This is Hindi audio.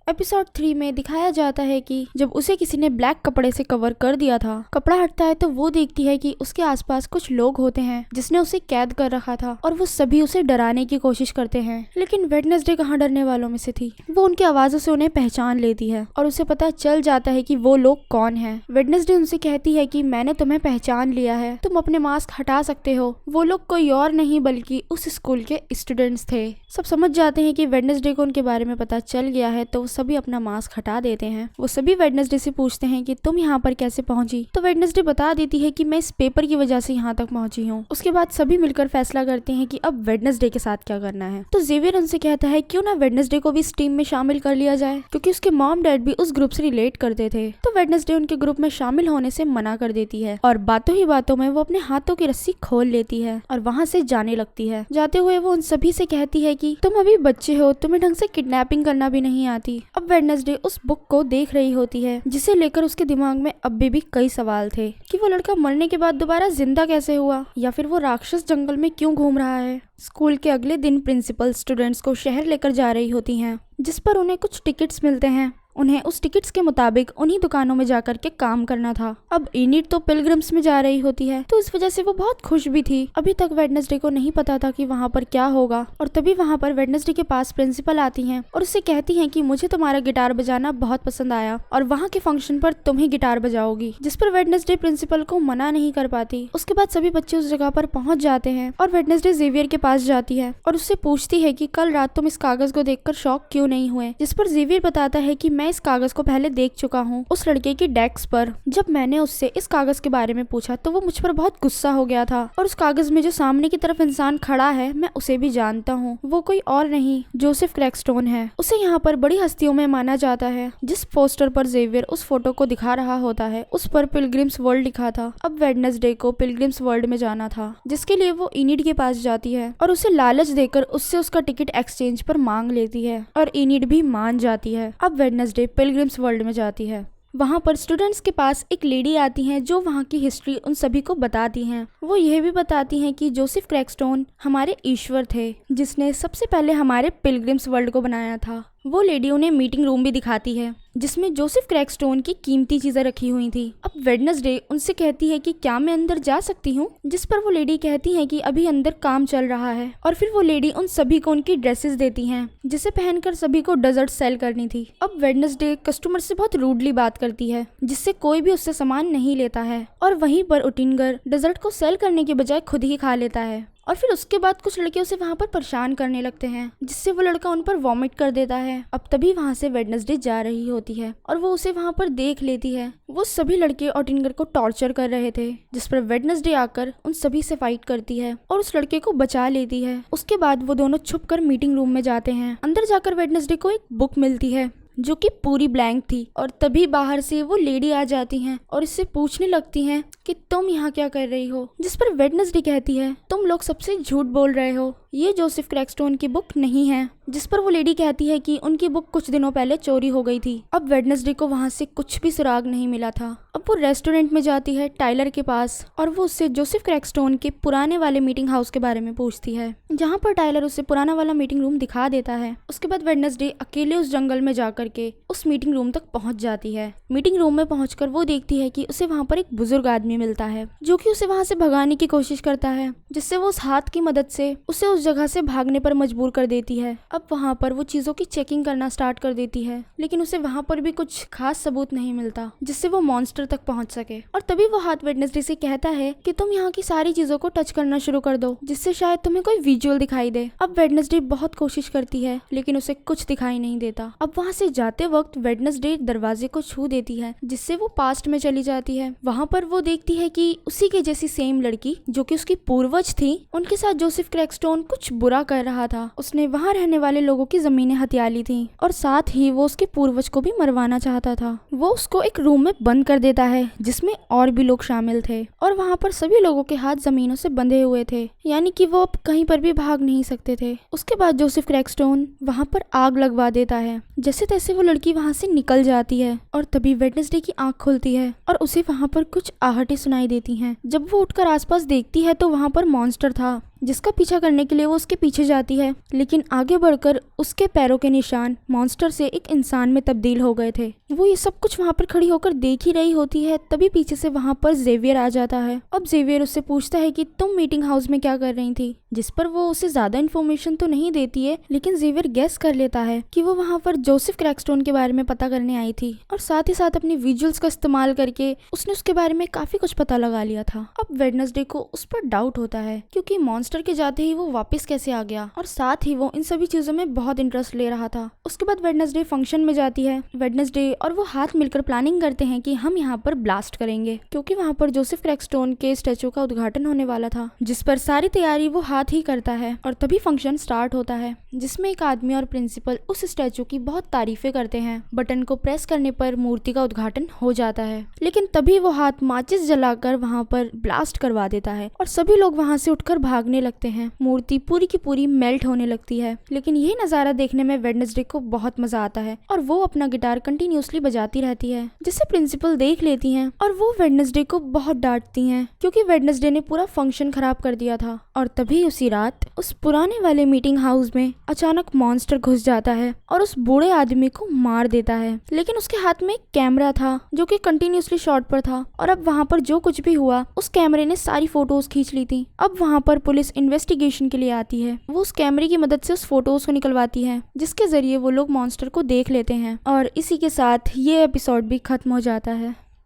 एपिसोड 3 में दिखाया जाता है कि जब उसे किसी ने ब्लैक कपड़े से कवर कर दिया था, कपड़ा हटता है तो वो देखती है कि उसके आसपास कुछ लोग होते हैं जिसने उसे कैद कर रखा था और वो सभी उसे डराने की कोशिश करते हैं। लेकिन वेडनेसडे कहाँ डरने वालों में से थी। वो उनकी आवाजों से उन्हें पहचान लेती है और उसे पता चल जाता है कि वो लोग कौन हैं। वेडनेसडे उनसे कहती है कि मैंने तुम्हें पहचान लिया है, तुम अपने मास्क हटा सकते हो। वो लोग कोई और नहीं बल्कि उस स्कूल के स्टूडेंट्स थे। सब समझ जाते हैं कि वेडनेसडे को उनके बारे में पता चल गया है, तो सभी अपना मास्क हटा देते हैं। वो सभी वेडनेसडे से पूछते हैं कि तुम यहाँ पर कैसे पहुंची। तो वेडनेसडे बता देती है कि मैं इस पेपर की वजह से यहाँ तक पहुंची हूँ। उसके बाद सभी मिलकर फैसला करते हैं कि अब वेडनेसडे के साथ क्या करना है। तो जेवियर उनसे कहता है क्यों ना वेडनेसडे को भी इस टीम में शामिल कर लिया जाए, क्योंकि उसके मॉम डैड भी उस ग्रुप से रिलेट करते थे। तो वेडनेसडे उनके ग्रुप में शामिल होने से मना कर देती है और बातों ही बातों में वो अपने हाथों की रस्सी खोल लेती है और वहाँ से जाने लगती है। जाते हुए वो उन सभी से कहती है कि तुम अभी बच्चे हो, तुम्हें ढंग से किडनैपिंग करना भी नहीं आती। अब वेडनेसडे उस बुक को देख रही होती है जिसे लेकर उसके दिमाग में अब भी कई सवाल थे कि वो लड़का मरने के बाद दोबारा जिंदा कैसे हुआ, या फिर वो राक्षस जंगल में क्यों घूम रहा है। स्कूल के अगले दिन प्रिंसिपल स्टूडेंट्स को शहर लेकर जा रही होती हैं, जिस पर उन्हें कुछ टिकट्स मिलते हैं। उन्हें उस टिकट्स के मुताबिक उन्हीं दुकानों में जाकर के काम करना था। अब एनिड तो पिलग्रिम्स में जा रही होती है, तो इस वजह से वो बहुत खुश भी थी। अभी तक वेडनेसडे को नहीं पता था कि वहाँ पर क्या होगा, और तभी वहाँ पर वेडनेसडे के पास प्रिंसिपल आती हैं और उससे कहती हैं कि मुझे तुम्हारा गिटार बजाना बहुत पसंद आया और वहाँ के फंक्शन पर तुम ही गिटार बजाओगी। जिस पर वेडनेसडे प्रिंसिपल को मना नहीं कर पाती। उसके बाद सभी बच्चे उस जगह पर पहुंच जाते हैं और वेडनेसडे जेवियर के पास जाती है और उससे पूछती है कि कल रात तुम इस कागज को देखकर शॉक क्यों नहीं हुए। जिस पर जेवियर बताता है कि मैं इस कागज को पहले देख चुका हूँ उस लड़के की डेस्क पर। जब मैंने उससे इस कागज के बारे में पूछा तो वो मुझ पर बहुत गुस्सा हो गया था, और उस कागज में जो सामने की तरफ इंसान खड़ा है मैं उसे भी जानता हूँ। वो कोई और नहीं, जोसेफ क्रैकस्टोन है। उसे यहाँ पर बड़ी हस्तियों में माना जाता है। जिस पोस्टर पर जेवियर उस फोटो को दिखा रहा होता है उस पर पिलग्रिम्स वर्ल्ड लिखा था। अब वेडनेसडे को पिलग्रिम्स वर्ल्ड में जाना था, जिसके लिए वो इनिड के पास जाती है और उसे लालच देकर उससे उसका टिकट एक्सचेंज पर मांग लेती है, और इनिड भी मान जाती है। अब वेडनेसडे पिलग्रिम्स वर्ल्ड में जाती है। वहाँ पर स्टूडेंट्स के पास एक लेडी आती हैं जो वहाँ की हिस्ट्री उन सभी को बताती हैं। वो यह भी बताती हैं कि जोसेफ क्रैकस्टोन हमारे ईश्वर थे, जिसने सबसे पहले हमारे पिलग्रिम्स वर्ल्ड को बनाया था। वो लेडी उन्हें मीटिंग रूम भी दिखाती है जिसमें जोसेफ क्रैकस्टोन की कीमती चीजें रखी हुई थी। अब वेडनेसडे उनसे कहती है कि क्या मैं अंदर जा सकती हूँ, जिस पर वो लेडी कहती है कि अभी अंदर काम चल रहा है। और फिर वो लेडी उन सभी को उनकी ड्रेसेस देती हैं जिसे पहनकर सभी को डेजर्ट सेल करनी थी। अब वेडनेसडे कस्टमर से बहुत रूडली बात करती है, जिससे कोई भी उससे सामान नहीं लेता है, और वहीं पर उटिंगर डेजर्ट को सेल करने के बजाय खुद ही खा लेता है। और फिर उसके बाद कुछ लड़के उसे वहाँ पर परेशान करने लगते हैं, जिससे वो लड़का उन पर वॉमिट कर देता है। अब तभी वहाँ से वेडनेसडे जा रही होती है और वो उसे वहाँ पर देख लेती है। वो सभी लड़के ऑटिंगर को टॉर्चर कर रहे थे, जिस पर वेडनेसडे आकर उन सभी से फाइट करती है और उस लड़के को बचा लेती है। उसके बाद वो दोनों छुप कर मीटिंग रूम में जाते हैं। अंदर जाकर वेडनेसडे को एक बुक मिलती है जो कि पूरी ब्लैंक थी, और तभी बाहर से वो लेडी आ जाती हैं और इससे पूछने लगती हैं कि तुम यहाँ क्या कर रही हो। जिस पर वेडनेसडे कहती है तुम लोग सबसे झूठ बोल रहे हो, ये जोसेफ क्रैकस्टोन की बुक नहीं है। जिस पर वो लेडी कहती है कि उनकी बुक कुछ दिनों पहले चोरी हो गई थी। अब वेडनेसडे को वहाँ से कुछ भी सुराग नहीं मिला था। अब वो रेस्टोरेंट में जाती है टाइलर के पास और वो उससे जोसेफ क्रैकस्टोन के पुराने वाले मीटिंग हाउस के बारे में पूछती है, जहाँ पर टाइलर उसे पुराना वाला मीटिंग रूम दिखा देता है। उसके बाद वेडनेसडे अकेले उस जंगल में जाकर के उस मीटिंग रूम तक पहुँच जाती है। मीटिंग रूम में पहुंचकर वो देखती है कि उसे वहाँ पर एक बुजुर्ग आदमी मिलता है जो कि उसे वहाँ से भगाने की कोशिश करता है, जिससे वो उस हाथ की मदद से उसे उस जगह से भागने पर मजबूर कर देती है। अब वहाँ पर वो चीजों की चेकिंग करना स्टार्ट कर देती है, लेकिन उसे वहाँ पर भी कुछ खास सबूत नहीं मिलता जिससे वो मॉन्स्टर तक पहुँच सके। और तभी वो हाथ वेडनेसडे से कहता है कि तुम यहाँ की सारी चीजों को टच करना शुरू कर दो, जिससे शायद तुम्हें कोई विजुअल दिखाई दे। अब वेडनेसडे बहुत कोशिश करती है लेकिन उसे कुछ दिखाई नहीं देता। अब वहाँ से जाते वक्त वेडनेसडे दरवाजे को छू देती है, जिससे वो पास्ट में चली जाती है। वहाँ पर वो देखती है कि उसी के जैसी सेम लड़की जो कि उसकी पूर्वज थी, उनके साथ जोसेफ क्रैकस्टोन कुछ बुरा कर रहा था। उसने वहाँ रहने वाले लोगों की जमीनें हथिया ली थी और साथ ही वो उसके पूर्वज को भी मरवाना चाहता था। वो उसको एक रूम में बंद कर देता है जिसमें और भी लोग शामिल थे, और वहाँ पर सभी लोगों के हाथ जमीनों से बंधे हुए थे, यानी कि वो अब कहीं पर भी भाग नहीं सकते थे। उसके बाद जोसेफ क्रैकस्टोन वहाँ पर आग लगवा देता है। जैसे तैसे वो लड़की वहाँ से निकल जाती है, और तभी वेडनेसडे की आंख खुलती है और उसे वहाँ पर कुछ आहटें सुनाई देती हैं। जब वो उठकर आसपास देखती है तो वहाँ पर मॉन्स्टर था, जिसका पीछा करने के लिए वो उसके पीछे जाती है, लेकिन आगे बढ़कर उसके पैरों के निशान मॉन्स्टर से एक इंसान में तब्दील हो गए थे। वो ये सब कुछ वहाँ पर खड़ी होकर देख ही रही होती है, तभी पीछे से वहाँ पर जेवियर आ जाता है। अब जेवियर उससे पूछता है कि तुम मीटिंग हाउस में क्या कर रही थी, जिस पर वो उसे ज्यादा इन्फॉर्मेशन तो नहीं देती है, लेकिन जेवियर गेस कर लेता है कि वो वहाँ पर जोसेफ क्रैकस्टोन के बारे में पता करने आई थी और साथ ही साथ अपनी विजुअल्स का इस्तेमाल करके उसने उसके बारे में काफी कुछ पता लगा लिया था। अब वेडनेसडे को उस पर डाउट होता है क्योंकि मॉन्स्टर के जाते ही वो वापस कैसे आ गया, और साथ ही वो इन सभी चीजों में बहुत इंटरेस्ट ले रहा था। उसके बाद वेडनेसडे फंक्शन में जाती है। वेडनेसडे और वो हाथ मिलकर प्लानिंग करते हैं कि हम यहाँ पर ब्लास्ट करेंगे, क्योंकि वहाँ पर जोसेफ क्रैकस्टोन के स्टैचू का उद्घाटन होने वाला था, जिस पर सारी तैयारी वो हाथ ही करता है। और तभी फंक्शन स्टार्ट होता है, जिसमें एक आदमी और प्रिंसिपल उस स्टैचू की बहुत तारीफें करते हैं। बटन को प्रेस करने पर मूर्ति का उद्घाटन हो जाता है, लेकिन तभी वो हाथ माचिस जलाकर वहाँ पर ब्लास्ट करवा देता है और सभी लोग वहाँ से उठकर भागने लगते हैं। मूर्ति पूरी की पूरी मेल्ट होने लगती है, लेकिन यह नजारा देखने में वेडनेसडे को बहुत मजा आता है और वो अपना गिटार कंटिन्यूअसली बजाती रहती है, जिसे प्रिंसिपल देख लेती हैं और वो वेडनेसडे को बहुत डांटती हैं क्योंकि वेडनेसडे ने पूरा फंक्शन खराब कर दिया था। और तभी उसी रात उस पुराने वाले मीटिंग हाउस में अचानक मॉन्स्टर घुस जाता है और उस बूढ़े आदमी को मार देता है, लेकिन उसके हाथ में एक कैमरा था जो कि कंटिन्यूअसली शॉट पर था और अब वहाँ पर जो कुछ भी हुआ उस कैमरे ने सारी फोटोज खींच ली थी। अब वहाँ पर पुलिस इन्वेस्टिगेशन के लिए आती है। वो उस कैमरे की मदद से उस फोटोज को निकलवाती है, जिसके जरिए वो लोग मॉन्स्टर को देख लेते हैं और इसी के साथ ये एपिसोड भी खत्म हो जाता है।